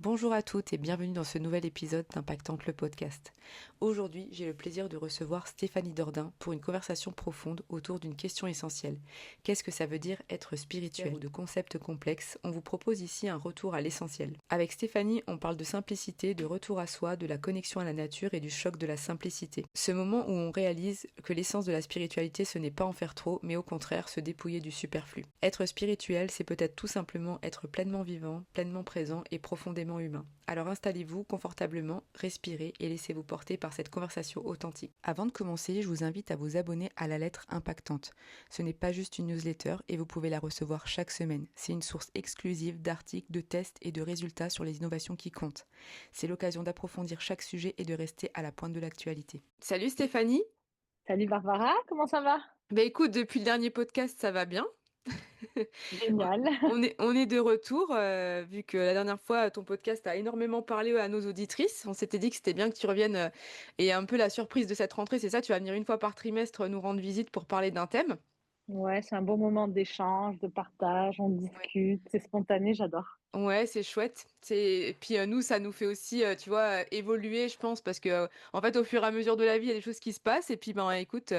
Bonjour à toutes et bienvenue dans ce nouvel épisode d'Impactante le podcast. Aujourd'hui, j'ai le plaisir de recevoir Stéphanie Dordain pour une conversation profonde autour d'une question essentielle. Qu'est-ce que ça veut dire être spirituel ou de concepts complexes? On vous propose ici un retour à l'essentiel. Avec Stéphanie, on parle de simplicité, de retour à soi, de la connexion à la nature et du choc de la simplicité. Ce moment où on réalise que l'essence de la spiritualité, ce n'est pas en faire trop, mais au contraire se dépouiller du superflu. Être spirituel, c'est peut-être tout simplement être pleinement vivant, pleinement présent et profondément humain. Alors installez-vous confortablement, respirez et laissez-vous porter par cette conversation authentique. Avant de commencer, je vous invite à vous abonner à la lettre impactante. Ce n'est pas juste une newsletter et vous pouvez la recevoir chaque semaine. C'est une source exclusive d'articles, de tests et de résultats sur les innovations qui comptent. C'est l'occasion d'approfondir chaque sujet et de rester à la pointe de l'actualité. Salut Stéphanie. Salut Barbara, comment ça va? Écoute, depuis le dernier podcast, ça va bien. Génial. On est de retour, vu que la dernière fois, ton podcast a énormément parlé à nos auditrices. On s'était dit que c'était bien que tu reviennes, et un peu la surprise de cette rentrée, c'est ça, tu vas venir une fois par trimestre nous rendre visite pour parler d'un thème. Ouais, c'est un bon moment d'échange, de partage, on Ouais. discute, c'est spontané, j'adore. Ouais, c'est chouette. Et puis nous, ça nous fait aussi, tu vois, évoluer, je pense, parce que en fait, au fur et à mesure de la vie, il y a des choses qui se passent. Et puis, ben, écoute,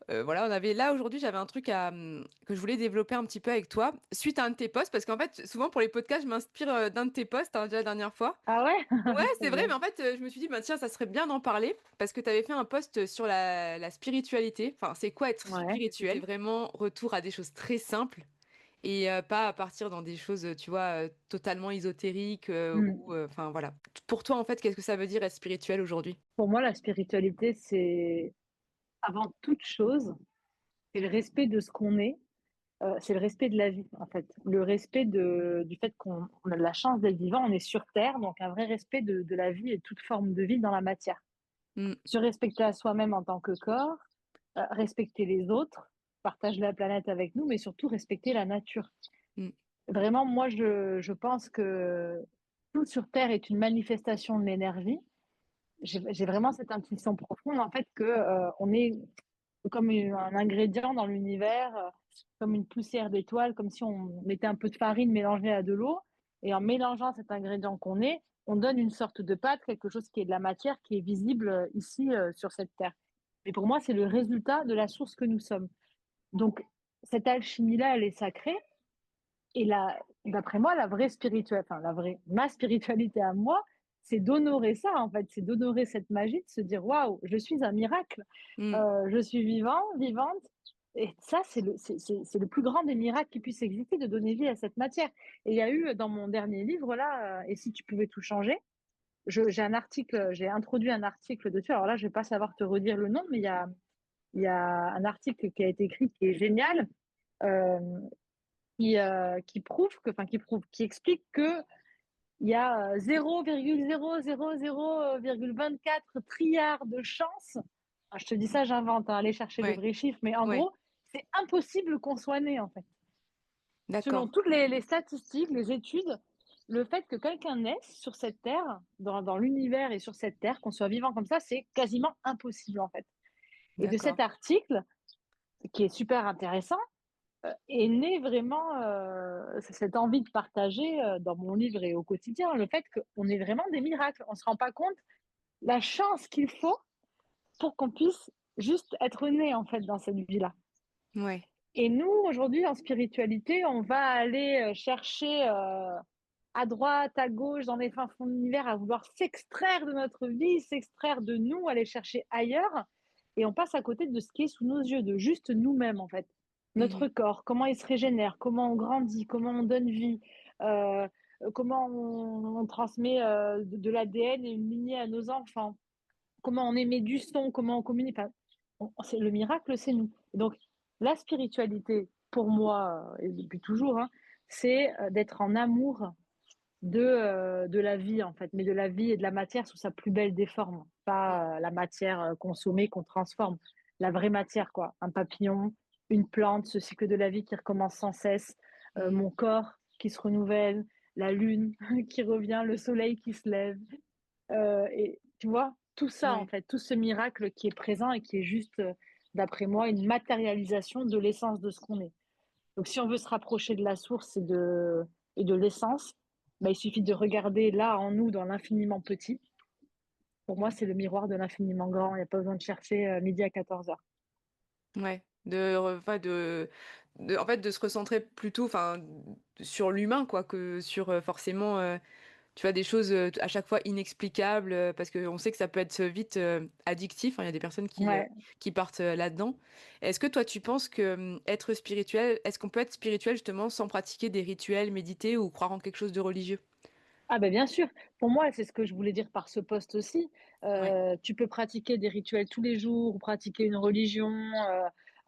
voilà, aujourd'hui, j'avais un truc que je voulais développer un petit peu avec toi, suite à un de tes posts, parce qu'en fait, souvent pour les podcasts, je m'inspire d'un de tes posts, hein, déjà la dernière fois. Ah ouais? Ouais, Trop c'est vrai, bien. mais en fait, je me suis dit, bah, tiens, ça serait bien d'en parler, parce que tu avais fait un post sur la spiritualité. Enfin, c'est quoi être Ouais. spirituel? C'est vraiment retour à des choses très simples et pas à partir dans des choses, tu vois, totalement ésotériques ou, Hmm. enfin, voilà. Pour toi, en fait, qu'est-ce que ça veut dire être spirituel aujourd'hui? Pour moi, la spiritualité, c'est avant toute chose, c'est le respect de ce qu'on est, c'est le respect de la vie, en fait. Le respect du fait qu'on a de la chance d'être vivant, on est sur Terre, donc un vrai respect de la vie et de toute forme de vie dans la matière. Mm, Se respecter à soi-même en tant que corps, respecter les autres, partager la planète avec nous, mais surtout respecter la nature. mm, Vraiment, moi, je pense que tout sur Terre est une manifestation de l'énergie. J'ai vraiment cette intuition profonde, en fait, que on est comme un ingrédient dans l'univers, comme une poussière d'étoiles, comme si on mettait un peu de farine mélangée à de l'eau. Et en mélangeant cet ingrédient qu'on est, on donne une sorte de pâte, quelque chose qui est de la matière, qui est visible ici sur cette terre. Et pour moi, c'est le résultat de la source que nous sommes. Donc, cette alchimie-là, elle est sacrée. Et là, d'après moi, la vraie spiritualité, enfin, ma spiritualité à moi, c'est d'honorer ça, en fait. C'est d'honorer cette magie, de se dire, waouh, je suis un miracle. mm. Je suis vivante. Et ça, c'est le plus grand des miracles qui puisse exister, de donner vie à cette matière. Et il y a eu dans mon dernier livre, là, Et si tu pouvais tout changer, j'ai introduit un article dessus. Alors là, je vais pas savoir te redire le nom, mais il y a un article qui a été écrit qui est génial, euh, qui explique que il y a 0,000,24 trilliards de chances. Ah, je te dis ça, j'invente, hein, aller chercher les Ouais, vrais chiffres, mais en ouais, gros, c'est impossible qu'on soit né, en fait. Selon d'accord. toutes les statistiques, les études, le fait que quelqu'un naisse sur cette terre, dans l'univers et sur cette terre, qu'on soit vivant comme ça, c'est quasiment impossible, en fait. Et de D'accord. cet article, qui est super intéressant, est née vraiment cette envie de partager dans mon livre et au quotidien, le fait qu'on est vraiment des miracles. On ne se rend pas compte la chance qu'il faut pour qu'on puisse juste être né, en fait, dans cette vie-là. Ouais. Et nous, aujourd'hui, en spiritualité, on va aller chercher à droite, à gauche, dans les fins fonds de l'univers, à vouloir s'extraire de notre vie, s'extraire de nous, aller chercher ailleurs. Et on passe à côté de ce qui est sous nos yeux, de juste nous-mêmes, en fait. Notre Mhm. corps, comment il se régénère, comment on grandit, comment on donne vie, euh, comment on transmet de l'ADN et une lignée à nos enfants, comment on émet du son, comment on communique. Enfin, le miracle, c'est nous. Donc, la spiritualité, pour moi, et depuis toujours, hein, c'est d'être en amour de la vie, en fait, mais de la vie et de la matière sous sa plus belle des formes, pas la matière consommée qu'on transforme, la vraie matière, quoi. Un papillon, une plante, ce cycle de la vie qui recommence sans cesse, Mhm. mon corps qui se renouvelle, la lune qui revient, le soleil qui se lève. Et tu vois, tout ça, en Ouais. fait, tout ce miracle qui est présent et qui est juste, d'après moi, une matérialisation de l'essence de ce qu'on est. Donc si on veut se rapprocher de la source et de l'essence, bah, il suffit de regarder là, en nous, dans l'infiniment petit. Pour moi, c'est le miroir de l'infiniment grand. Il y a pas besoin de chercher, midi à 14h. Ouais, enfin en fait, de se recentrer plutôt, enfin, sur l'humain, quoi, que sur forcément, tu vois, des choses à chaque fois inexplicables, parce qu'on sait que ça peut être vite addictif, hein. Il y a des personnes Ouais. qui partent là-dedans. Est-ce que toi, tu penses que être spirituel, est-ce qu'on peut être spirituel justement sans pratiquer des rituels, méditer ou croire en quelque chose de religieux? Ah ben bien sûr. Pour moi, c'est ce que je voulais dire par ce post aussi. Ouais. Tu peux pratiquer des rituels tous les jours ou pratiquer une religion,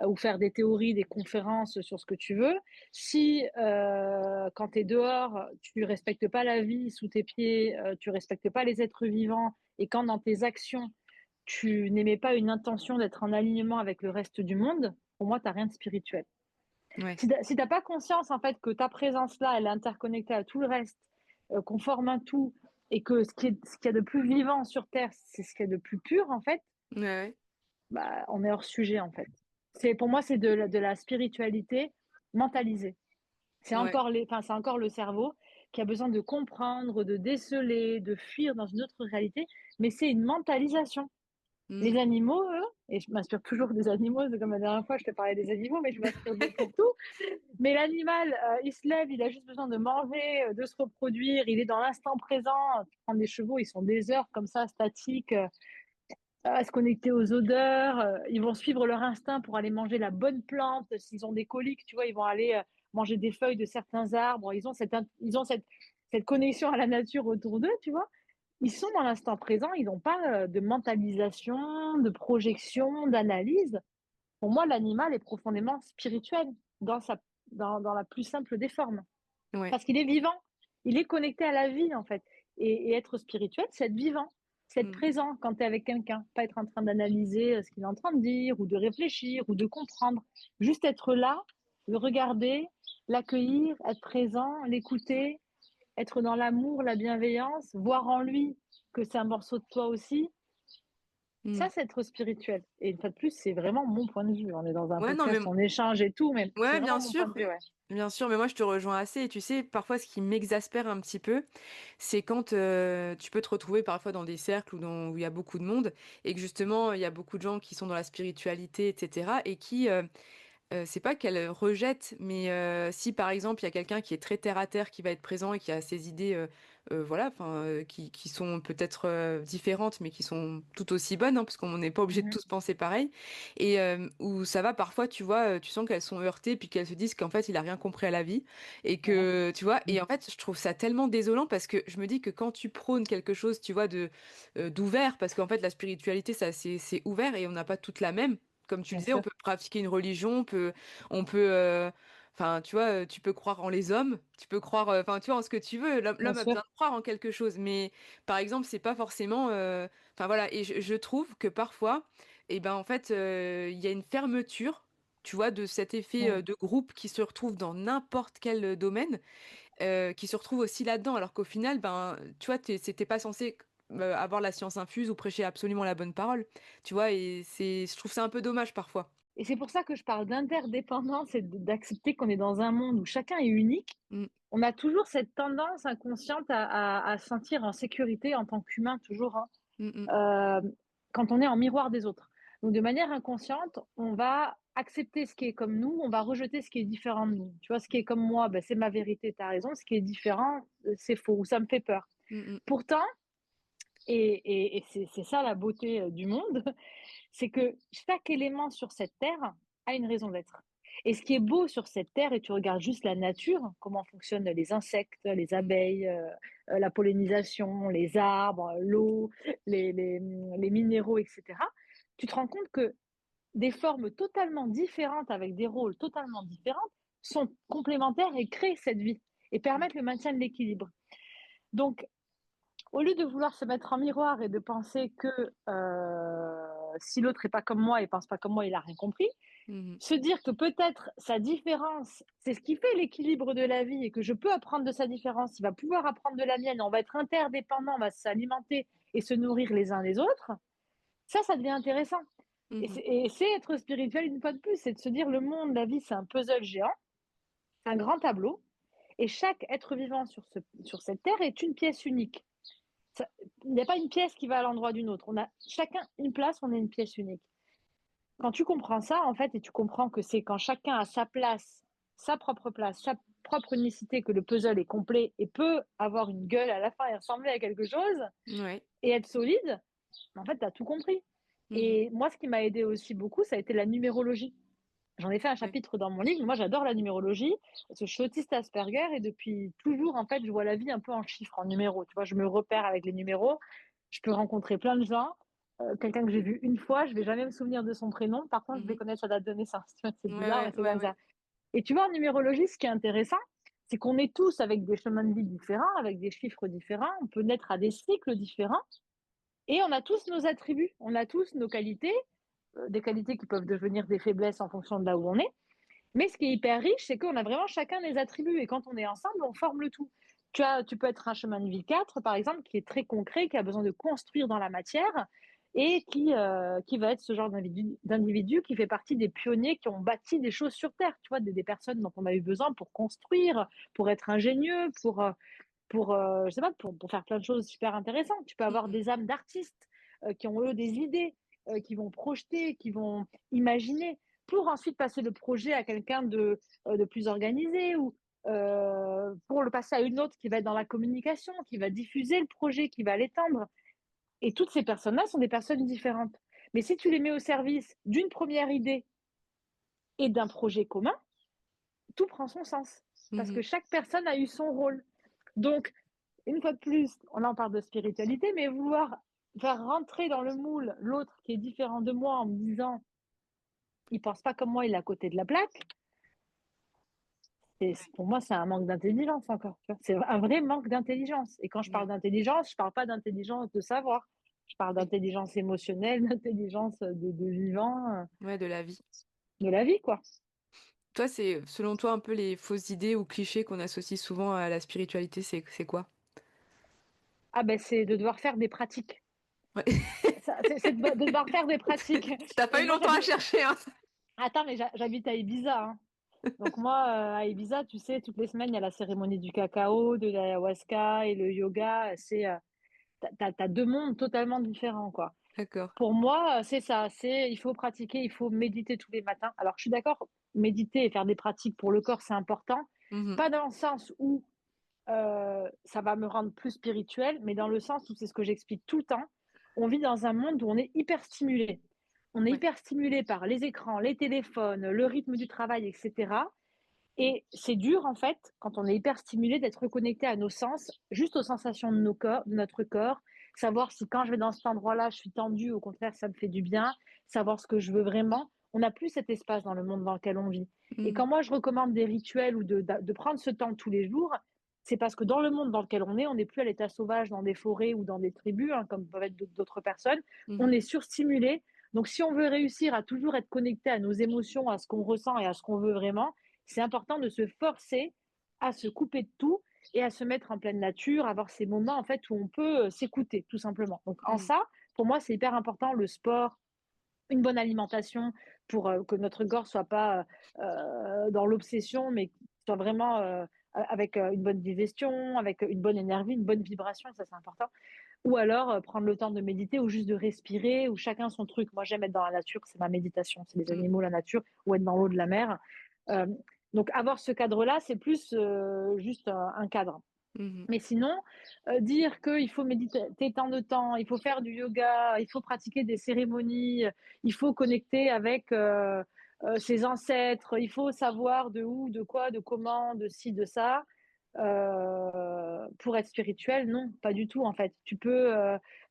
ou faire des théories, des conférences sur ce que tu veux. Si, quand tu es dehors, tu respectes pas la vie sous tes pieds, tu respectes pas les êtres vivants et quand dans tes actions, tu n'émets pas une intention d'être en alignement avec le reste du monde, pour moi, tu as rien de spirituel. Ouais. Si tu pas conscience, en fait, que ta présence là, elle est interconnectée à tout le reste, qu'on forme un tout et que ce qu'il y a de plus vivant sur terre, c'est ce qu'il y a de plus pur, en fait, Ouais, ouais. bah, on est hors sujet, en fait. Pour moi, c'est de la spiritualité mentalisée. Ouais. C'est encore le cerveau qui a besoin de comprendre, de déceler, de fuir dans une autre réalité, mais c'est une mentalisation. Mm. Les animaux, eux, et je m'inspire toujours des animaux, c'est comme la dernière fois, je te parlais des animaux, mais je m'inspire d'eux pour tout. Mais l'animal, il se lève, il a juste besoin de manger, de se reproduire, il est dans l'instant présent. Tu prends des chevaux, ils sont des heures comme ça, statiques, à se connecter aux odeurs. Ils vont suivre leur instinct pour aller manger la bonne plante. S'ils ont des coliques, tu vois, ils vont aller manger des feuilles de certains arbres. Ils ont cette connexion à la nature autour d'eux, tu vois. Ils sont dans l'instant présent, ils n'ont pas de mentalisation, de projection, d'analyse. Pour moi, l'animal est profondément spirituel dans, sa, dans la plus simple des formes. Ouais. Parce qu'il est vivant, il est connecté à la vie, en fait. Et être spirituel, c'est être vivant, c'est être Mm. présent quand tu es avec quelqu'un, pas être en train d'analyser ce qu'il est en train de dire, ou de réfléchir, ou de comprendre. Juste être là, le regarder, l'accueillir, être présent, l'écouter, être dans l'amour, la bienveillance, voir en lui que c'est un morceau de toi aussi. Ça, Mm. c'est être spirituel. Et une fois de plus, c'est vraiment mon point de vue. On est dans un Ouais, non, mais podcast, on échange et tout, mais c'est ouais, vraiment mon point de vue, ouais. bien sûr, mais moi je te rejoins assez. Et tu sais, parfois ce qui m'exaspère un petit peu, c'est quand tu peux te retrouver parfois dans des cercles où il y a beaucoup de monde et que justement il y a beaucoup de gens qui sont dans la spiritualité, etc. et qui, c'est pas qu'elle rejette, mais si par exemple il y a quelqu'un qui est très terre à terre, qui va être présent et qui a ses idées, voilà, enfin, qui sont peut-être différentes, mais qui sont tout aussi bonnes, hein, parce qu'on n'est pas obligé de Mhm. tous penser pareil, et où ça va parfois, tu vois, tu sens qu'elles sont heurtées, puis qu'elles se disent qu'en fait il a rien compris à la vie, et Ouais. que, tu vois, et Mhm. en fait je trouve ça tellement désolant parce que je me dis que quand tu prônes quelque chose, tu vois, d'ouvert, parce qu'en fait la spiritualité, ça c'est ouvert et on n'a pas toute la même. Comme tu le Bien disais, on sûr, peut pratiquer une religion, on peut, enfin, tu vois, tu peux croire en les hommes, tu peux croire, enfin, tu vois, en ce que tu veux. L'homme, bien l'homme a sûr. besoin de croire en quelque chose, mais par exemple, c'est pas forcément, enfin voilà. Et je trouve que parfois, eh ben, en fait, il y a une fermeture, tu vois, de cet effet Ouais. de groupe qui se retrouve dans n'importe quel domaine, qui se retrouve aussi là-dedans, alors qu'au final, ben, tu vois, c'était pas censé avoir la science infuse ou prêcher absolument la bonne parole, tu vois, et je trouve ça un peu dommage parfois. Et c'est pour ça que je parle d'interdépendance et d'accepter qu'on est dans un monde où chacun est unique. Mm, On a toujours cette tendance inconsciente à se sentir en sécurité en tant qu'humain, toujours, hein, mm, mm. quand on est en miroir des autres. Donc, de manière inconsciente, on va accepter ce qui est comme nous, on va rejeter ce qui est différent de nous. Tu vois, ce qui est comme moi, ben, c'est ma vérité, tu as raison. Ce qui est différent, c'est faux, ou ça me fait peur. Mm, mm. Pourtant, et c'est ça la beauté du monde, c'est que chaque élément sur cette terre a une raison d'être. Et ce qui est beau sur cette terre, et tu regardes juste la nature, comment fonctionnent les insectes, les abeilles, la pollinisation, les arbres, l'eau, les minéraux, etc., tu te rends compte que des formes totalement différentes, avec des rôles totalement différents, sont complémentaires et créent cette vie et Mm. permettent le maintien de l'équilibre. Donc, au lieu de vouloir se mettre en miroir et de penser que si l'autre est pas comme moi et pense pas comme moi, il a rien compris, Mhm. se dire que peut-être sa différence, c'est ce qui fait l'équilibre de la vie et que je peux apprendre de sa différence, il va pouvoir apprendre de la mienne, on va être interdépendants, on va s'alimenter et se nourrir les uns les autres. Ça devient intéressant. Mmh. Et c'est être spirituel une fois de plus, c'est de se dire le monde, la vie, c'est un puzzle géant, c'est un grand tableau, et chaque être vivant sur cette terre est une pièce unique. Ça, il n'y a pas une pièce qui va à l'endroit d'une autre. On a chacun une place, on est une pièce unique. Quand tu comprends ça, en fait, et tu comprends que c'est quand chacun a sa place, sa propre unicité, que le puzzle est complet et peut avoir une gueule à la fin et ressembler à quelque chose Ouais. et être solide, en fait, tu as tout compris. Mmh. Et moi, ce qui m'a aidé aussi beaucoup, ça a été la numérologie. J'en ai fait un Ouais. chapitre dans mon livre. Moi, j'adore la numérologie parce que je suis autiste Asperger et depuis toujours, en fait, je vois la vie un peu en chiffres, en numéros. Tu vois, je me repère avec les numéros. Je peux rencontrer plein de gens. Quelqu'un que j'ai vu une fois, je vais jamais me souvenir de son prénom. Par contre, je vais Mmh. connaître sa date de naissance. Tu vois, c'est Ouais, bizarre, mais ouais, c'est ouais, comme ouais. ça. Et tu vois, en numérologie, ce qui est intéressant, c'est qu'on est tous avec des chemins de vie différents, avec des chiffres différents. On peut naître à des cycles différents et on a tous nos attributs, on a tous nos qualités, des qualités qui peuvent devenir des faiblesses en fonction de là où on est. Mais ce qui est hyper riche, c'est qu'on a vraiment chacun des attributs et quand on est ensemble, on forme le tout. Tu peux être un chemin de vie 4, par exemple, qui est très concret, qui a besoin de construire dans la matière et qui va être ce genre d'individu qui fait partie des pionniers qui ont bâti des choses sur Terre, tu vois, des personnes dont on a eu besoin pour construire, pour être ingénieux, je sais pas, pour faire plein de choses super intéressantes. Tu peux avoir Mmh. des âmes d'artistes qui ont eux des idées, qui vont projeter, qui vont imaginer, pour ensuite passer le projet à quelqu'un de plus organisé ou pour le passer à une autre qui va être dans la communication, qui va diffuser le projet, qui va l'étendre. Et toutes ces personnes-là sont des personnes différentes. Mais si tu les mets au service d'une première idée et d'un projet commun, tout prend son sens. Parce Mmh. que chaque personne a eu son rôle. Donc, une fois de plus, on en parle de spiritualité, mais vouloir faire rentrer dans le moule l'autre qui est différent de moi en me disant il pense pas comme moi, il est à côté de la plaque, et pour moi, c'est un manque d'intelligence encore. C'est un vrai manque d'intelligence. Et quand je parle Ouais. d'intelligence, je parle pas d'intelligence de savoir. Je parle Oui. d'intelligence émotionnelle, d'intelligence de vivant, Ouais, de la vie. de la vie, quoi. Toi, c'est selon toi un peu les fausses idées ou clichés qu'on associe souvent à la spiritualité, c'est quoi? Ah ben, c'est de devoir faire des pratiques. Ouais. C'est de devoir faire des pratiques. Tu Et pas eu moi, longtemps à j'habite. chercher, hein? Attends, mais j'habite à Ibiza, hein. Donc moi, à Ibiza, tu sais, toutes les semaines, il y a la cérémonie du cacao, de l'ayahuasca et le yoga. T'as deux mondes totalement différents, quoi. D'accord. Pour moi, c'est ça. Il faut pratiquer, il faut méditer tous les matins. Alors, je suis d'accord, méditer et faire des pratiques pour le corps, c'est important. Mmh. Pas dans le sens où ça va me rendre plus spirituel, mais dans le sens où c'est ce que j'explique tout le temps. On vit dans un monde où on est hyper stimulé. On est Ouais. hyper stimulé par les écrans, les téléphones, le rythme du travail, etc. Et c'est dur, en fait, quand on est hyper stimulé, d'être reconnecté à nos sens, juste aux sensations de, nos corps, de notre corps, savoir si quand je vais dans cet endroit-là, je suis tendue, au contraire, ça me fait du bien, savoir ce que je veux vraiment. On n'a plus cet espace dans le monde dans lequel on vit. Et Mmh. quand moi, je recommande des rituels ou de prendre ce temps tous les jours, c'est parce que dans le monde dans lequel on n'est plus à l'état sauvage dans des forêts ou dans des tribus, hein, comme peuvent être d'autres personnes. On Mmh. est surstimulé. Donc, si on veut réussir à toujours être connecté à nos émotions, à ce qu'on ressent et à ce qu'on veut vraiment, c'est important de se forcer à se couper de tout et à se mettre en pleine nature, avoir ces moments en fait où on peut s'écouter tout simplement. Donc en Mmh. ça, pour moi, c'est hyper important le sport, une bonne alimentation pour que notre corps soit pas dans l'obsession, mais soit vraiment avec une bonne digestion, avec une bonne énergie, une bonne vibration, ça c'est important. Ou alors prendre le temps de méditer ou juste de respirer, ou chacun son truc. Moi j'aime être dans la nature, c'est ma méditation, c'est les Mmh. animaux, la nature, ou être dans l'eau de la mer. Euh, donc avoir ce cadre-là, c'est plus juste un cadre. Mmh. Mais sinon, dire qu'il faut méditer tant de temps, il faut faire du yoga, il faut pratiquer des cérémonies, il faut connecter avec ses ancêtres, il faut savoir de où, de quoi, de comment, de ci, de ça. Pour être spirituel, non, pas du tout en fait. Tu peux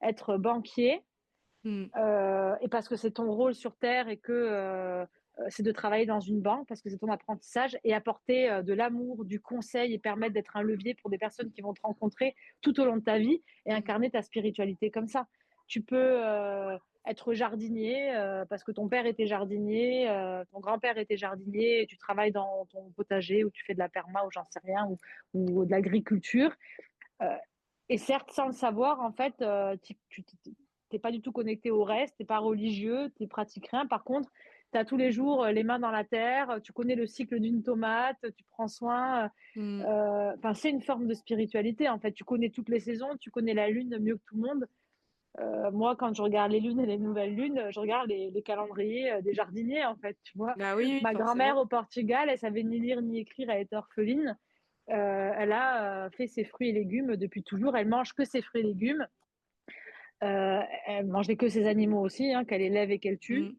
être banquier Mmh. et parce que c'est ton rôle sur Terre et que c'est de travailler dans une banque parce que c'est ton apprentissage et apporter de l'amour, du conseil et permettre d'être un levier pour des personnes qui vont te rencontrer tout au long de ta vie et Mmh. incarner ta spiritualité comme ça. Tu peux être jardinier parce que ton père était jardinier, ton grand-père était jardinier, et tu travailles dans ton potager ou tu fais de la perma ou j'en sais rien ou de l'agriculture. Euh, et certes, sans le savoir, en fait, t'es pas du tout connecté au reste, t'es pas religieux, tu pratiques rien. Par contre, tu as tous les jours les mains dans la terre, tu connais le cycle d'une tomate, tu prends soin. Mmh. Enfin, c'est une forme de spiritualité, en fait. Tu connais toutes les saisons, tu connais la lune mieux que tout le monde. Moi, quand je regarde les lunes et les nouvelles lunes, je regarde les calendriers des jardiniers, en fait, tu vois. Bah oui, oui, Ma forcément. grand-mère au Portugal, elle savait ni lire ni écrire, elle était orpheline. Elle a fait ses fruits et légumes depuis toujours. Elle mange que ses fruits et légumes. Elle mangeait que ses animaux aussi, hein, qu'elle élève et qu'elle tue. Mmh.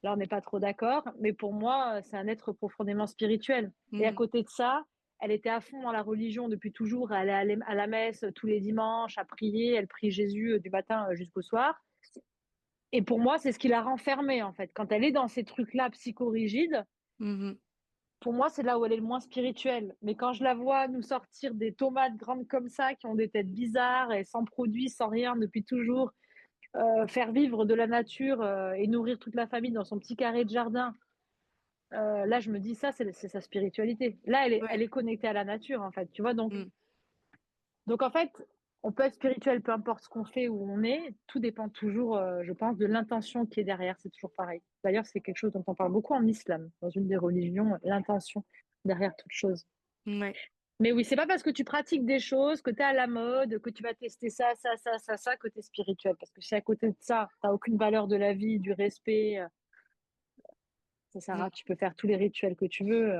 Là, on n'est pas trop d'accord. Mais pour moi, c'est un être profondément spirituel. Et à Mmh. côté de ça, elle était à fond dans la religion depuis toujours. Elle allait à la messe tous les dimanches, à prier. Elle prie Jésus du matin jusqu'au soir. Et pour moi, c'est ce qui l'a renfermée, en fait. Quand elle est dans ces trucs-là psychorigides, Mmh. pour moi, c'est là où elle est le moins spirituelle. Mais quand je la vois nous sortir des tomates grandes comme ça, qui ont des têtes bizarres et sans produits, sans rien depuis toujours, faire vivre de la nature et nourrir toute la famille dans son petit carré de jardin, là, je me dis, ça, c'est sa spiritualité. Là, Ouais. elle est connectée à la nature, en fait. Tu vois, Mmh. donc en fait, on peut être spirituel, peu importe ce qu'on fait, où on est. Tout dépend toujours, je pense, de l'intention qui est derrière. C'est toujours pareil. D'ailleurs, c'est quelque chose dont on parle beaucoup en islam, dans une des religions, l'intention derrière toute chose. Ouais. Mais oui, c'est pas parce que tu pratiques des choses, que tu es à la mode, que tu vas tester ça, ça, ça, ça, que tu es spirituel. Parce que si à côté de ça, tu n'as aucune valeur de la vie, du respect, ça sert Mmh. à, tu peux faire tous les rituels que tu veux,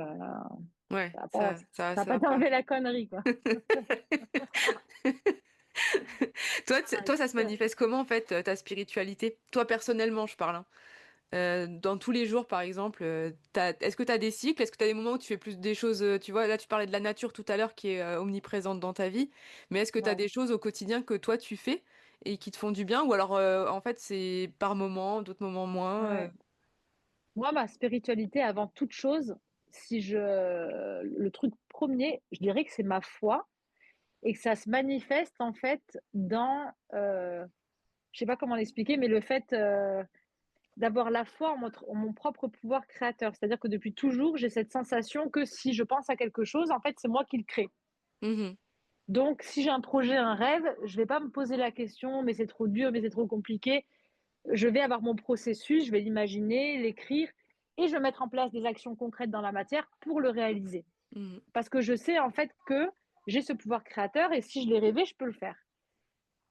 Ouais, ça va pas, ça ça va ça va pas pas. t'enlever la connerie, quoi. Toi, ça se manifeste comment, en fait, ta spiritualité? Toi, personnellement, je parle, hein. Dans tous les jours, par exemple, est-ce que tu as des cycles? Est-ce que tu as des moments où tu fais plus des choses, tu vois, là, tu parlais de la nature tout à l'heure qui est omniprésente dans ta vie, mais est-ce que tu as Ouais, des choses au quotidien que toi, tu fais et qui te font du bien? Ou alors, en fait, c'est par moment, d'autres moments moins? ouais. Moi, ma spiritualité, avant toute chose, le truc premier, je dirais que c'est ma foi et que ça se manifeste en fait dans, je sais pas comment l'expliquer, mais le fait d'avoir la foi en mon propre pouvoir créateur. C'est-à-dire que depuis toujours, j'ai cette sensation que si je pense à quelque chose, en fait, c'est moi qui le crée. Mhm. Donc, si j'ai un projet, un rêve, je vais pas me poser la question, mais c'est trop dur, mais c'est trop compliqué. Je vais avoir mon processus, je vais l'imaginer, l'écrire, et je vais mettre en place des actions concrètes dans la matière pour le réaliser. Mhm. Parce que je sais en fait que j'ai ce pouvoir créateur et si je l'ai rêvé, je peux le faire.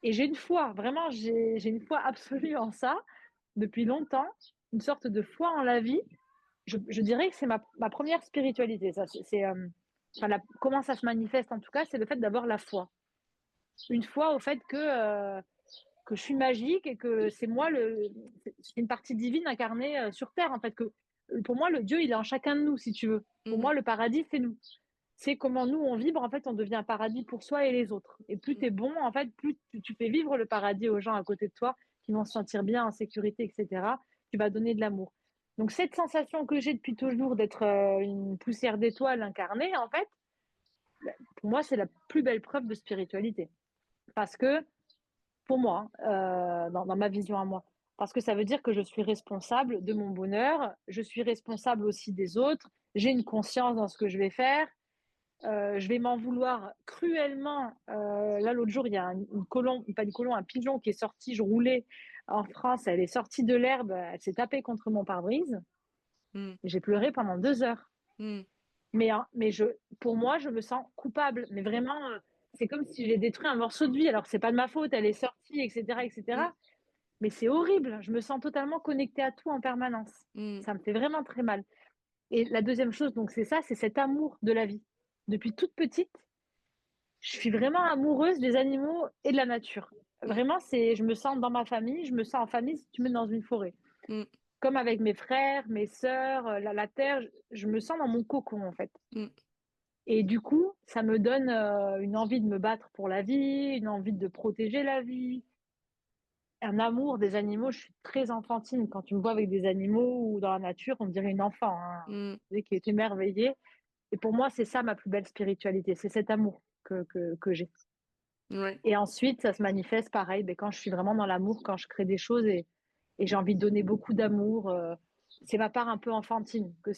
Et j'ai une foi, vraiment, j'ai une foi absolue en ça depuis longtemps, une sorte de foi en la vie. Je dirais que c'est ma première spiritualité. Ça, enfin, comment ça se manifeste en tout cas, c'est le fait d'avoir la foi. Une foi au fait que je suis magique et que c'est moi c'est une partie divine incarnée sur Terre en fait. Que pour moi, le Dieu, il est en chacun de nous, si tu veux. Pour Mhm. moi, le paradis, c'est nous. C'est comment nous on vibre, en fait, on devient un paradis pour soi et les autres. Et plus tu es bon, en fait, plus tu fais vivre le paradis aux gens à côté de toi, qui vont se sentir bien, en sécurité, etc. Tu vas donner de l'amour. Donc cette sensation que j'ai depuis toujours d'être une poussière d'étoiles incarnée, en fait, pour moi, c'est la plus belle preuve de spiritualité. Parce que, pour moi, dans ma vision à moi, parce que ça veut dire que je suis responsable de mon bonheur, je suis responsable aussi des autres, j'ai une conscience dans ce que je vais faire, je vais m'en vouloir cruellement. Là, l'autre jour, il y a une colombe, pas une colombe, un pigeon qui est sorti. Je roulais en France, elle est sortie de l'herbe, elle s'est tapée contre mon pare-brise. Mhm. J'ai pleuré pendant 2 heures. Mhm. Mais pour moi, je me sens coupable. Mais vraiment, c'est comme si j'ai détruit un morceau de vie. Alors, c'est pas de ma faute, elle est sortie, etc., Mhm. etc. Mais c'est horrible. Je me sens totalement connectée à tout en permanence. Mhm. Ça me fait vraiment très mal. Et la deuxième chose, donc, c'est ça, c'est cet amour de la vie. Depuis toute petite, je suis vraiment amoureuse des animaux et de la nature. Mhm. Vraiment, je me sens dans ma famille, je me sens en famille si tu me mets dans une forêt. Mhm. Comme avec mes frères, mes sœurs, la terre, je me sens dans mon cocon en fait. Mhm. Et du coup, ça me donne une envie de me battre pour la vie, une envie de protéger la vie, un amour des animaux. Je suis très enfantine. Quand tu me vois avec des animaux ou dans la nature, on dirait une enfant, hein, Mhm. qui est émerveillée. Et pour moi, c'est ça ma plus belle spiritualité, c'est cet amour que j'ai. Ouais. Et ensuite, ça se manifeste pareil, quand je suis vraiment dans l'amour, quand je crée des choses et j'ai envie de donner beaucoup d'amour. C'est ma part un peu enfantine. Quand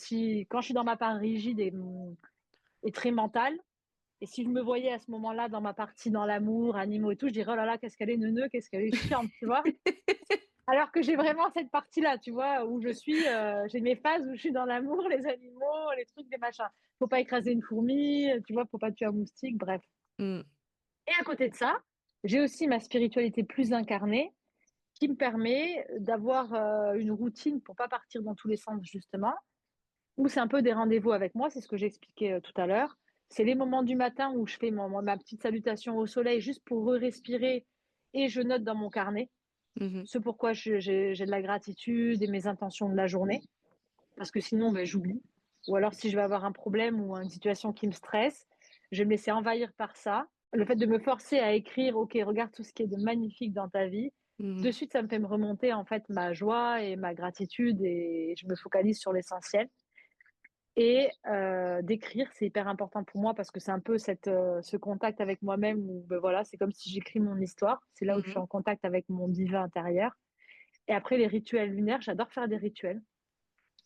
je suis dans ma part rigide et très mentale, Et si je me voyais à ce moment-là dans ma partie dans l'amour, animaux et tout, je dirais: «Oh là là, qu'est-ce qu'elle est neuneu, qu'est-ce qu'elle est chiante», tu vois? Alors que j'ai vraiment cette partie-là, tu vois? Où je suis, j'ai mes phases où je suis dans l'amour, les animaux, les trucs, les machins. Faut pas écraser une fourmi, tu vois? Faut pas tuer un moustique, bref. Mmh. Et à côté de ça, j'ai aussi ma spiritualité plus incarnée qui me permet d'avoir, une routine pour pas partir dans tous les sens justement, où c'est un peu des rendez-vous avec moi, c'est ce que j'expliquais, tout à l'heure. C'est les moments du matin où je fais ma petite salutation au soleil juste pour re-respirer et je note dans mon carnet Mmh. ce pourquoi j'ai de la gratitude et mes intentions de la journée, parce que sinon, ben, j'oublie. Ou alors si je vais avoir un problème ou une situation qui me stresse, je vais me laisser envahir par ça. Le fait de me forcer à écrire: «OK, regarde tout ce qui est de magnifique dans ta vie», de Mmh. suite, ça me fait me remonter, en fait, ma joie et ma gratitude et je me focalise sur l'essentiel. Et d'écrire, c'est hyper important pour moi parce que c'est un peu ce contact avec moi-même où, beh, voilà, c'est comme si j'écris mon histoire. C'est là où je suis Mmh. en contact avec mon divin intérieur. Et après les rituels lunaires, j'adore faire des rituels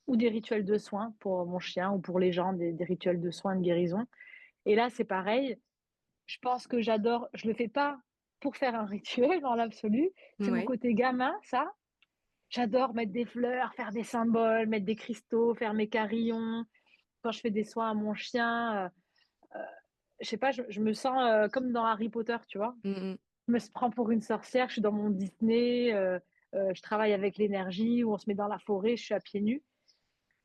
ou des rituels de soins pour mon chien ou pour les gens, des rituels de soins, de guérison. Et là, c'est pareil, je pense que j'adore je le fais pas pour faire un rituel dans l'absolu, c'est mon Ouais. côté gamin ça. J'adore mettre des fleurs, faire des symboles, mettre des cristaux, faire mes carillons. Quand je fais des soins à mon chien, je sais pas, je me sens, comme dans Harry Potter, tu vois? Mmh mh. Je me prends pour une sorcière, je suis dans mon Disney, je travaille avec l'énergie, où on se met dans la forêt, je suis à pieds nus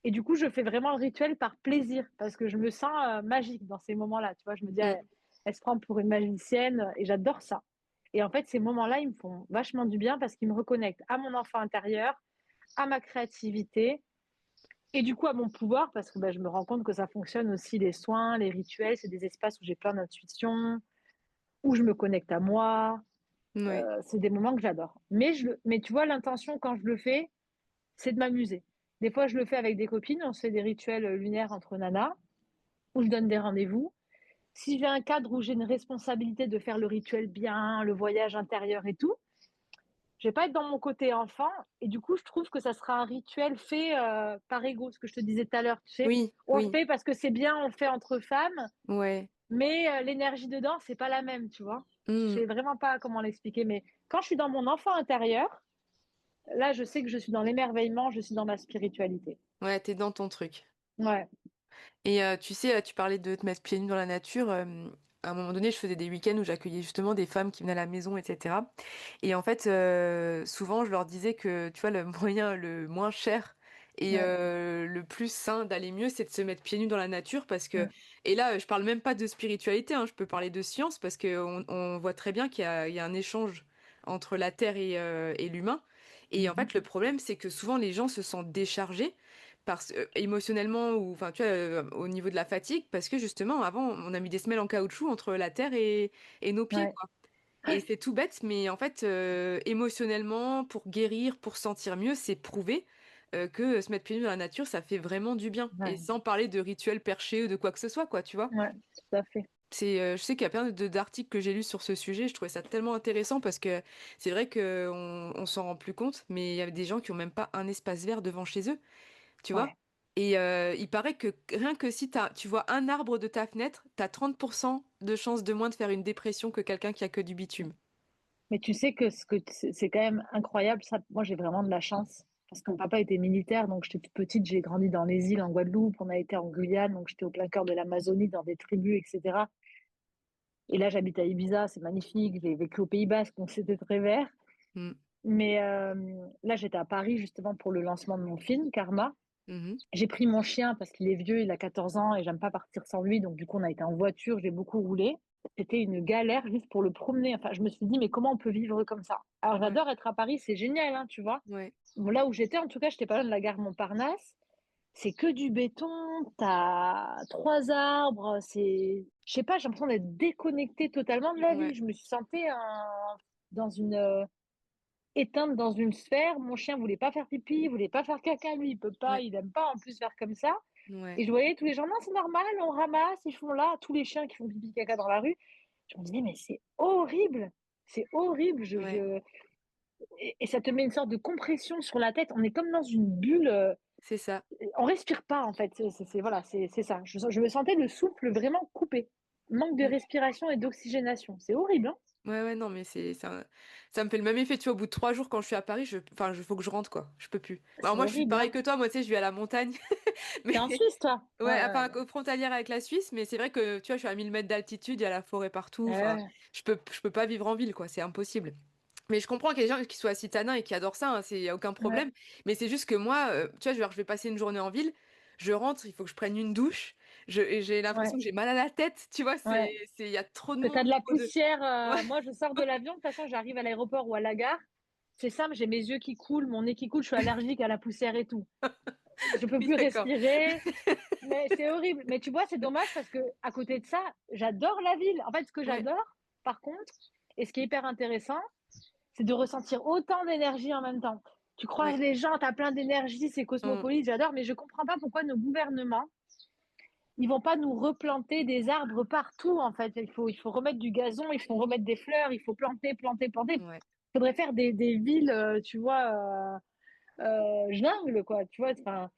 et du coup, je fais vraiment le rituel par plaisir parce que je me sens, magique dans ces moments-là, tu vois? Je me dis: «Elle Mmh. elle se prend pour une magicienne» et j'adore ça et en fait, ces moments-là, ils me font vachement du bien parce qu'ils me reconnectent à mon enfant intérieur, à ma créativité et du coup à mon pouvoir parce que, bah, je me rends compte que ça fonctionne aussi les soins, les rituels, c'est des espaces où j'ai plein d'intuition, où je me connecte à moi, Ouais. c'est des moments que j'adore. Mais tu vois, l'intention quand je le fais, c'est de m'amuser. Des fois, je le fais avec des copines, on se fait des rituels, lunaires entre nanas, où je donne des rendez-vous. Si j'ai un cadre où j'ai une responsabilité de faire le rituel bien, le voyage intérieur et tout, je vais pas être dans mon côté enfant et du coup, je trouve que ça sera un rituel fait, par ego, ce que je te disais tout à l'heure, tu sais? Oui, On le oui. fait parce que c'est bien, on le fait entre femmes, Ouais. mais l'énergie dedans, c'est pas la même, tu vois? Je Mmh. sais vraiment pas comment l'expliquer, mais quand je suis dans mon enfant intérieur, là, je sais que je suis dans l'émerveillement, je suis dans ma spiritualité. Ouais, tu es dans ton truc. Ouais. Et tu sais, tu parlais de te mettre pieds nus dans la nature, à un moment donné, je faisais des week-ends où j'accueillais justement des femmes qui venaient à la maison et cetera. Et en fait, souvent je leur disais que, tu vois, le moyen le moins cher et Ouais. le plus sain d'aller mieux, c'est de se mettre pieds nus dans la nature parce que Mmh. et là, je parle même pas de spiritualité, hein, je peux parler de science parce qu'on voit très bien qu'il y a un échange entre la terre et l'humain. Et en Mmh. fait, le problème, c'est que souvent les gens se sentent déchargés émotionnellement ou enfin tu vois au niveau de la fatigue parce que justement avant on a mis des semelles en caoutchouc entre la terre et nos pieds Ouais. quoi. Et c'est tout bête mais en fait émotionnellement pour guérir, pour sentir mieux, c'est prouvé que se mettre pieds nus dans la nature ça fait vraiment du bien et Ouais. sans parler de rituels perchés ou de quoi que ce soit quoi, tu vois. Ouais, tout à fait. C'est je sais qu'il y a plein d'articles que j'ai lus sur ce sujet, je trouvais ça tellement intéressant parce que c'est vrai que on s'en rend plus compte mais il y a des gens qui ont même pas un espace vert devant chez eux, tu vois? Ouais. Et il paraît que rien que si tu vois un arbre de ta fenêtre, t'as 30% de chances de moins de faire une dépression que quelqu'un qui a que du bitume. Mais tu sais que c'est quand même incroyable ça. Moi, j'ai vraiment de la chance parce que mon papa était militaire, donc j'étais toute petite, j'ai grandi dans les îles en Guadeloupe, on a été en Guyane, donc j'étais au plein cœur de l'Amazonie dans des tribus et cetera et là, j'habite à Ibiza, c'est magnifique, j'ai vécu au Pays Basque, donc c'était très vert. Mmh. Mais là, j'étais à Paris justement pour le lancement de mon film Karma. Mmh. J'ai pris mon chien parce qu'il est vieux, il a 14 ans et j'aime pas partir sans lui, donc du coup, on a été en voiture, j'ai beaucoup roulé. C'était une galère juste pour le promener. Enfin, je me suis dit: «Mais comment on peut vivre comme ça?» Alors Ouais, j'adore être à Paris, c'est génial, hein, tu vois? ouais, Bon, là où j'étais, en tout cas, j'étais pas loin de la gare Montparnasse. C'est que du béton, t'as 3 arbres, c'est je sais pas, j'ai l'impression d'être déconnectée totalement de la vie. ouais, Je me suis sentie dans une, éteinte dans une sphère. Mon chien voulait pas faire pipi, il voulait pas faire caca, lui, il peut pas, ouais, il aime pas en plus faire comme ça. ouais, Et je voyais tous les gens: «Non, c'est normal, on ramasse, ils font là», tous les chiens qui font pipi, caca dans la rue. Je me disais: «Mais c'est horrible». ouais, Je et ça te met une sorte de compression sur la tête. On est comme dans une bulle, c'est ça. on respire pas en fait. C'est voilà, c'est ça. Je me sentais le souffle vraiment coupé. manque de Mmh. respiration et d'oxygénation. C'est horrible, hein? Ouais, ouais, non, mais c'est ça me fait le même effet, tu vois? Au bout de 3 jours quand je suis à Paris, je faut que je rentre, quoi. Je peux plus. Alors C'est moi, je suis horrible, pareil hein? que toi, moi, tu sais, je vis à la montagne, mais Tu en Suisse, toi? Ouais, ouais, ouais, enfin, ouais. frontalière avec la Suisse, mais c'est vrai que, tu vois, je suis à 1000 mètres d'altitude, il y a la forêt partout, enfin, Ouais, je peux pas vivre en ville, quoi, c'est impossible. Mais je comprends qu'il y ait des gens qui soient citadins et qui adorent ça, hein, c'est y a aucun ouais, problème. Mais c'est juste que moi, tu vois, je vais passer une journée en ville, je rentre, il faut que je prenne une douche, et j'ai ouais, l'impression que j'ai mal à la tête, tu vois? ouais. Il y a trop de Que tu as monde, de la trop de poussière, ouais, moi, je sors de l'avion, de toute façon, j'arrive à l'aéroport ou à la gare, c'est simple, j'ai mes yeux qui coulent, mon nez qui coule, je suis allergique à la poussière et tout. Je peux oui, plus d'accord. respirer, mais c'est horrible. Mais tu vois, c'est dommage parce que à côté de ça, j'adore la ville. En fait, ce que Ouais, j'adore, par contre, et ce qui est hyper intéressant, c'est de ressentir autant d'énergie en même temps. Tu croises ouais, les gens, tu as plein d'énergie, c'est mmh, cosmopolite, j'adore, mais je comprends pas pourquoi nos gouvernements, ils vont pas nous replanter des arbres partout, en fait. Il faut remettre du gazon, il faut remettre des fleurs, il faut planter, planter, planter. ouais. Il faudrait faire des villes, tu vois, jungle, quoi, tu vois. Enfin,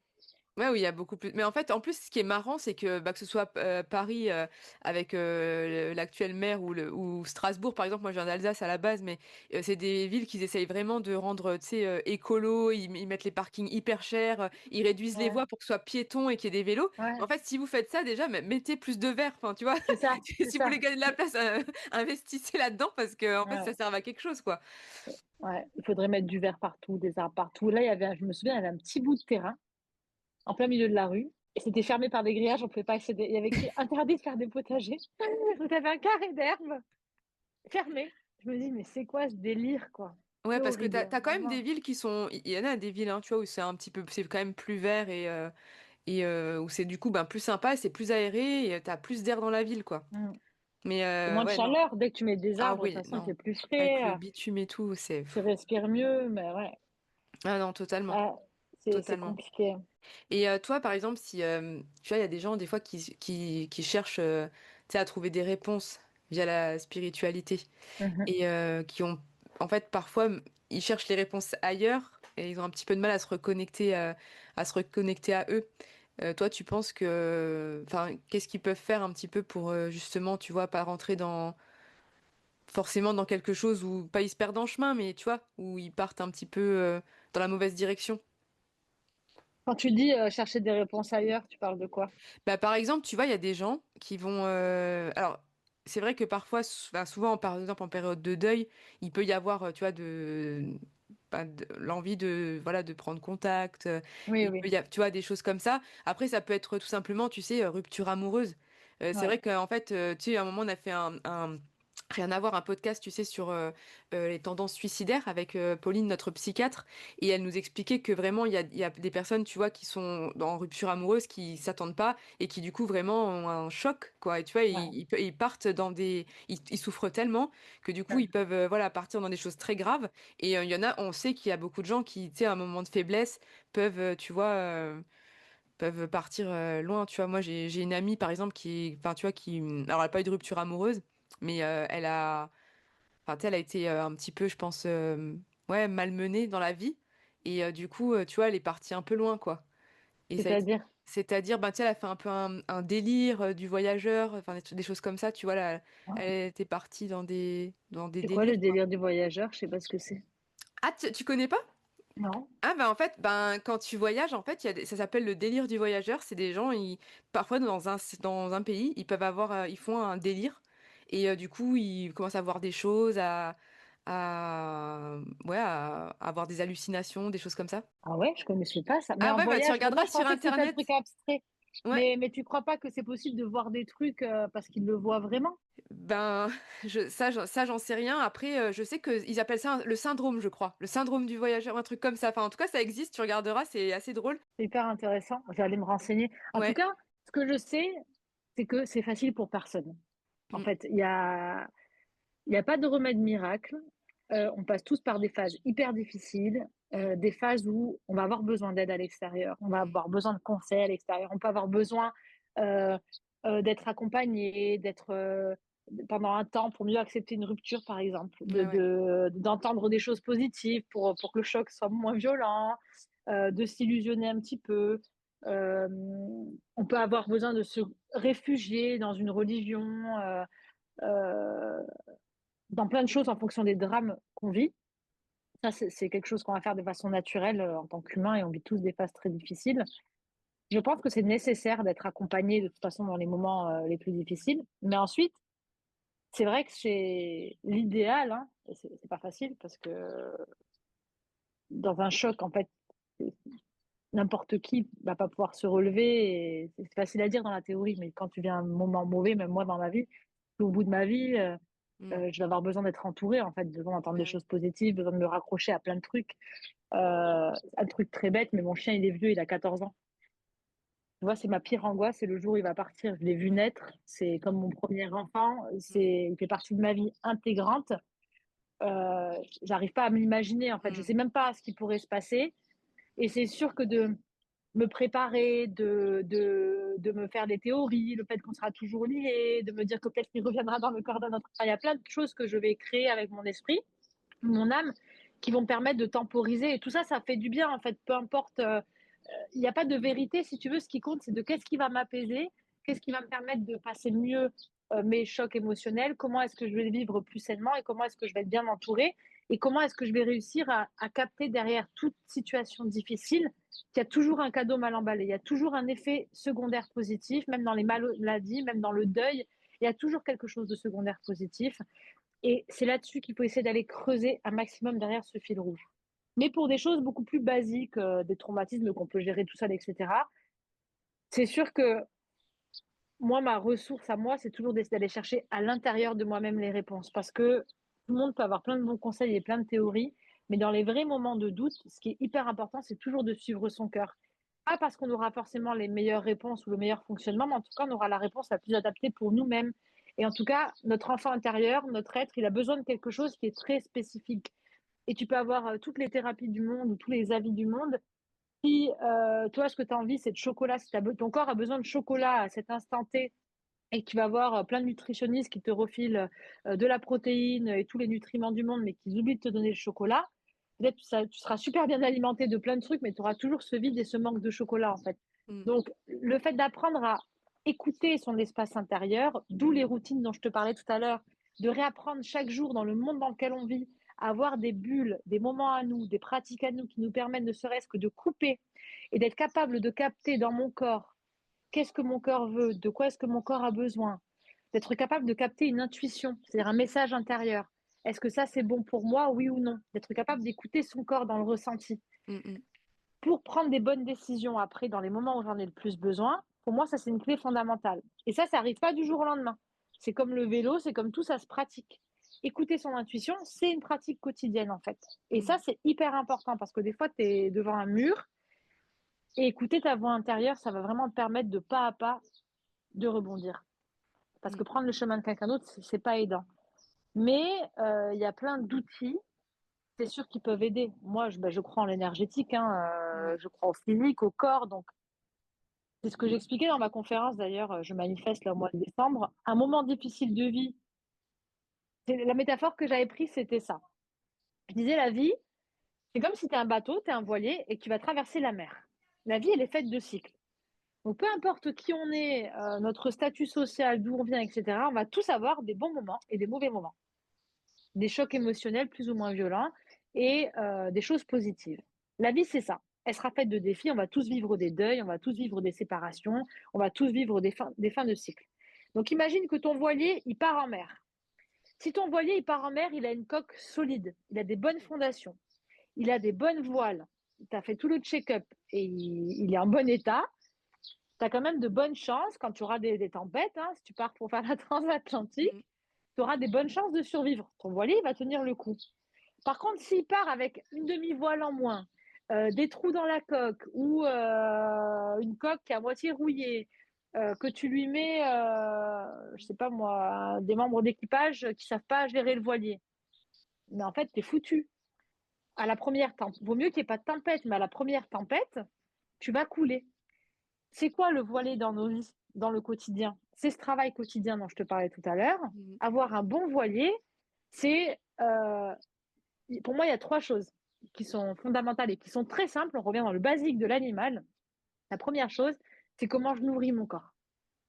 Ouais, oui, il y a beaucoup plus. Mais en fait, en plus, ce qui est marrant, c'est que, bah, que ce soit Paris avec l'actuel maire ou Strasbourg, par exemple, moi je viens d'Alsace à la base, mais c'est des villes qui essayent vraiment de rendre, tu sais, écolo, ils mettent les parkings hyper chers, ils réduisent les ouais, voies pour que ce soit piéton et qu'il y ait des vélos. En ouais, fait, si vous faites ça, déjà, mettez plus de verre, enfin, tu vois, c'est ça, c'est si vous voulez ça. gagner de la place, investissez là-dedans parce que, en fait, Ouais, ça sert à quelque chose, quoi. ouais. Il faudrait mettre du verre partout, des arbres partout. Là, je me souviens, il y avait un petit bout de terrain en plein milieu de la rue. Et c'était fermé par des grillages, on pouvait pas accéder. Il y avait écrit interdit de faire des potagers. Donc, il y avait un carré d'herbe fermé. Je me dis, mais c'est quoi ce délire, quoi? Ouais, C'est parce que horrible, t'as quand même des vraiment. villes qui sont, il y en a des villes, hein, tu vois, où c'est un petit peu, c'est quand même plus vert et où c'est du coup ben, plus sympa, c'est plus aéré et t'as plus d'air dans la ville, quoi. Mm. Mais Et moins de ouais, non. chaleur. Dès que tu mets des Ah arbres, de toute oui, façon, il non. fait plus Avec frais, le bitume et tout, c'est... tu respires mieux, mais ouais, Ah non, totalement. ouais, c'est Totalement. compliqué. Et toi, par exemple, si tu vois, il y a des gens des fois qui cherchent tu sais, à trouver des réponses via la spiritualité Mhm. et qui ont, en fait, parfois, ils cherchent les réponses ailleurs et ils ont un petit peu de mal à se reconnecter à eux. Toi, tu penses que, enfin, qu'est-ce qu'ils peuvent faire un petit peu pour justement, tu vois, pas rentrer dans forcément dans quelque chose où pas ils se perdent en chemin, mais tu vois, où ils partent un petit peu dans la mauvaise direction. Quand tu dis chercher des réponses ailleurs, tu parles de quoi? Bah, par exemple, tu vois, il y a des gens qui vont. Alors, c'est vrai que parfois, enfin, souvent, par exemple, en période de deuil, il peut y avoir, tu vois, l'envie de, voilà, de prendre contact. Oui, Il peut oui, y avoir, tu vois, des choses comme ça. Après, ça peut être tout simplement, tu sais, rupture amoureuse. C'est ouais, vrai qu'en fait, tu sais, à un moment, on a fait rien à voir, un podcast, tu sais, sur les tendances suicidaires avec Pauline, notre psychiatre, et elle nous expliquait que vraiment, il y a des personnes, tu vois, qui sont en rupture amoureuse, qui s'attendent pas, et qui du coup vraiment ont un choc, quoi. Et tu vois, ouais, ils partent dans des... ils souffrent tellement que du coup, ouais. ils peuvent, voilà, partir dans des choses très graves. Et il y en a, on sait qu'il y a beaucoup de gens qui, tu sais, à un moment de faiblesse, peuvent, tu vois... peuvent partir loin, tu vois. Moi, j'ai une amie, par exemple, enfin, tu vois, alors, elle n'a pas eu de rupture amoureuse, mais elle a, enfin, tu sais, elle a été un petit peu, je pense, ouais, malmenée dans la vie. Et du coup, tu vois, elle est partie un peu loin, quoi. Et ça a été... C'est-à-dire, C'est-à-dire, ben, tu sais, elle a fait un peu un délire du voyageur, enfin, des choses comme ça, tu vois, là, elle était partie dans des c'est quoi le délires, quoi. délire du voyageur? Je sais pas ce que c'est. Ah, tu connais pas? Non. Ah, ben, en fait, ben, quand tu voyages, en fait, ça s'appelle le délire du voyageur. C'est des gens, parfois, dans un pays, ils peuvent avoir, ils font un délire. Et du coup, ils commencent à voir des choses, ouais, à avoir des hallucinations, des choses comme ça. Ah ouais, je connaissais pas ça. Mais Ah en ouais, bah tu voyage, moi regarderas je sur pensais que c'était un truc Internet. abstrait. Ouais, Mais tu crois pas que c'est possible de voir des trucs parce qu'ils le voient vraiment? ben ça j'en sais rien. Après, je sais qu'ils appellent ça le syndrome, je crois. Le syndrome du voyageur, un truc comme ça. Enfin, en tout cas, ça existe, tu regarderas, c'est assez drôle. C'est hyper intéressant. Je vais aller me renseigner. En tout Ouais. cas, ce que je sais, c'est que c'est facile pour personne. En Mm. fait, il y a pas de remède miracle. On passe tous par des phases hyper difficiles, des phases où on va avoir besoin d'aide à l'extérieur, on va avoir besoin de conseils à l'extérieur, on peut avoir besoin euh, d'être accompagné, d'être pendant un temps pour mieux accepter une rupture, par exemple, Ouais, ouais. d'entendre des choses positives pour que le choc soit moins violent, de s'illusionner un petit peu. Euh, on peut avoir besoin de se réfugier dans une religion, euh, dans plein de choses en fonction des drames qu'on vit. Ça, c'est quelque chose qu'on va faire de façon naturelle en tant qu'humain et on vit tous des phases très difficiles. Je pense que c'est nécessaire d'être accompagné de toute façon dans les moments les plus difficiles. Mais ensuite, c'est vrai que c'est l'idéal, hein, et c'est pas facile parce que dans un choc, en fait, n'importe qui va pas pouvoir se relever. Et c'est facile à dire dans la théorie, mais quand tu vis un moment mauvais, même moi dans ma vie, au bout de ma vie, Mm. je vais avoir besoin d'être entourée, en fait, besoin d'entendre des Ah oui. choses positives, besoin de me raccrocher à plein de trucs. Un truc très bête, mais mon chien, il est vieux, il a 14 ans. Tu vois, c'est ma pire angoisse, c'est le jour où il va partir. Je l'ai vu naître, c'est comme mon premier enfant, Mm. il fait partie de ma vie intégrante. Euh, J'arrive pas à m'imaginer, en fait, je Mm. sais même pas ce qui pourrait se passer. Et c'est sûr que de me préparer, de me faire des théories, le fait qu'on sera toujours liés, de me dire que peut-être qu'il reviendra dans le corps d'un autre. Enfin, il y a plein de choses que je vais créer avec mon esprit, mon âme, qui vont me permettre de temporiser. Et tout ça, ça fait du bien, en fait, peu importe. Il n'y a pas de vérité, si tu veux. Ce qui compte, c'est de qu'est-ce qui va m'apaiser, qu'est-ce qui va me permettre de passer mieux mes chocs émotionnels, comment est-ce que je vais les vivre plus sainement et comment est-ce que je vais être bien entourée et comment est-ce que je vais réussir à capter derrière toute situation difficile qu'il y a toujours un cadeau mal emballé, il y a toujours un effet secondaire positif, même dans les maladies, même dans le deuil, il y a toujours quelque chose de secondaire positif. Et c'est là-dessus qu'il faut essayer d'aller creuser un maximum derrière ce fil rouge. Mais pour des choses beaucoup plus basiques, des traumatismes qu'on peut gérer tout seul, etc., c'est sûr que moi, ma ressource à moi, c'est toujours d'essayer d'aller chercher à l'intérieur de moi-même les réponses. Parce que tout le monde peut avoir plein de bons conseils et plein de théories, mais dans les vrais moments de doute, ce qui est hyper important, c'est toujours de suivre son cœur. Pas parce qu'on aura forcément les meilleures réponses ou le meilleur fonctionnement, mais en tout cas, on aura la réponse la plus adaptée pour nous-mêmes. Et en tout cas, notre enfant intérieur, notre être, il a besoin de quelque chose qui est très spécifique. Et tu peux avoir toutes les thérapies du monde ou tous les avis du monde. Si toi, ce que tu as envie, c'est de chocolat, si ton corps a besoin de chocolat à cet instant T et que tu vas avoir plein de nutritionnistes qui te refilent de la protéine et tous les nutriments du monde, mais qui oublient de te donner le chocolat, peut-être que tu seras super bien alimenté de plein de trucs, mais tu auras toujours ce vide et ce manque de chocolat, en fait. Mm. Donc, le fait d'apprendre à écouter son espace intérieur, d'où les routines dont je te parlais tout à l'heure, de réapprendre chaque jour dans le monde dans lequel on vit, à avoir des bulles, des moments à nous, des pratiques à nous qui nous permettent ne serait-ce que de couper et d'être capable de capter dans mon corps qu'est-ce que mon corps veut, de quoi est-ce que mon corps a besoin, d'être capable de capter une intuition, c'est-à-dire un message intérieur. Est-ce que ça c'est bon pour moi, oui ou non? D'être capable d'écouter son corps dans le ressenti Mm. Mm. pour prendre des bonnes décisions après dans les moments où j'en ai le plus besoin. Pour moi, ça c'est une clé fondamentale. Et ça n'arrive pas du jour au lendemain. C'est comme le vélo, c'est comme tout, ça se pratique. Écouter son intuition, c'est une pratique quotidienne en fait. Et Mm. ça, c'est hyper important parce que des fois, tu es devant un mur et écouter ta voix intérieure, ça va vraiment te permettre de pas à pas de rebondir. Parce Mm. que prendre le chemin de quelqu'un d'autre, c'est pas aidant. Mais il y a plein d'outils, c'est sûr, qui peuvent aider. Moi, je crois en l'énergétique, hein, Ouais. je crois au physique, au corps. Donc, c'est ce que j'expliquais dans ma conférence, d'ailleurs, je manifeste là, au mois de décembre. Un moment difficile de vie, la métaphore que j'avais prise, c'était ça. Je disais, la vie, c'est comme si tu es un bateau, tu es un voilier et que tu vas traverser la mer. La vie, elle est faite de cycles. Donc, peu importe qui on est, notre statut social, d'où on vient, etc., on va tous avoir des bons moments et des mauvais moments. Des chocs émotionnels plus ou moins violents et des choses positives. La vie, c'est ça. Elle sera faite de défis. On va tous vivre des deuils, on va tous vivre des séparations, on va tous vivre des fins de cycle. Donc, imagine que ton voilier, il part en mer. Si ton voilier, il part en mer, il a une coque solide, il a des bonnes fondations, il a des bonnes voiles, tu as fait tout le check-up et il est en bon état, tu as quand même de bonnes chances quand tu auras des tempêtes, hein, si tu pars pour faire la Mm. transatlantique, tu auras des bonnes chances de survivre. Ton voilier va tenir le coup. Par contre, s'il part avec une demi-voile en moins, des trous dans la coque ou une coque qui est à moitié rouillée, que tu lui mets, je sais pas moi, des membres d'équipage qui savent pas gérer le voilier, mais en fait, tu es foutu. À la première tempête, vaut mieux qu'il n'y ait pas de tempête, mais à la première tempête, tu vas couler. C'est quoi le voilier dans nos vies, dans le quotidien? C'est ce travail quotidien dont je te parlais tout à l'heure. Mm. Avoir un bon voilier, c'est, pour moi, il y a trois choses qui sont fondamentales et qui sont très simples. On revient dans le basique de l'animal. La première chose, c'est comment je nourris mon corps.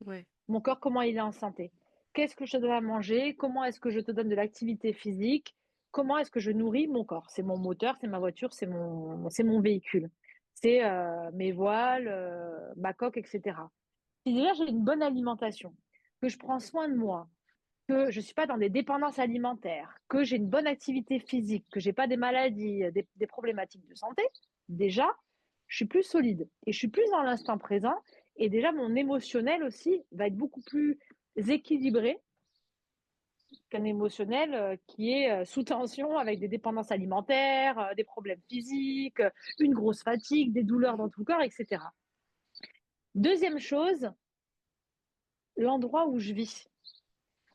Ouais. Mon corps, comment il est en santé. Qu'est-ce que je te donne à manger? Comment est-ce que je te donne de l'activité physique? Comment est-ce que je nourris mon corps? C'est mon moteur, c'est ma voiture, c'est mon véhicule. C'est mes voiles, ma coque, etc. Si déjà j'ai une bonne alimentation, que je prends soin de moi, que je ne suis pas dans des dépendances alimentaires, que j'ai une bonne activité physique, que j'ai pas des maladies, des problématiques de santé, déjà, je suis plus solide et je suis plus dans l'instant présent. Et déjà, mon émotionnel aussi va être beaucoup plus équilibré qu'un émotionnel qui est sous tension avec des dépendances alimentaires, des problèmes physiques, une grosse fatigue, des douleurs dans tout le corps, etc. Deuxième chose, l'endroit où je vis,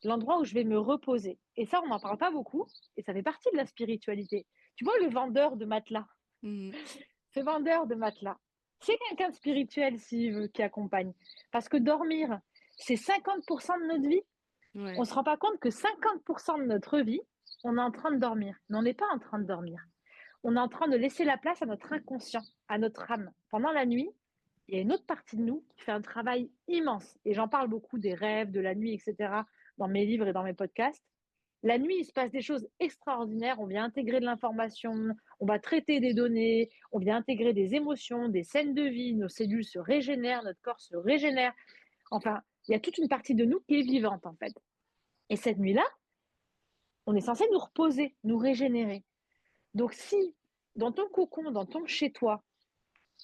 l'endroit où je vais me reposer. Et ça, on n'en parle pas beaucoup, et ça fait partie de la spiritualité. Tu vois, le vendeur de matelas, Mhm. ce vendeur de matelas, c'est quelqu'un de spirituel s'il veut, qui accompagne. Parce que dormir, c'est 50% de notre vie. On Ouais. ne se rend pas compte que 50% de notre vie, on est en train de dormir. Mais on n'est pas en train de dormir. On est en train de laisser la place à notre inconscient, à notre âme. Pendant la nuit, il y a une autre partie de nous qui fait un travail immense. Et j'en parle beaucoup des rêves, de la nuit, etc., dans mes livres et dans mes podcasts. La nuit, il se passe des choses extraordinaires. On vient intégrer de l'information, on va traiter des données, on vient intégrer des émotions, des scènes de vie. Nos cellules se régénèrent, notre corps se régénère. Enfin, il y a toute une partie de nous qui est vivante, en fait. Et cette nuit-là, on est censé nous reposer, nous régénérer. Donc, si dans ton cocon, dans ton chez-toi,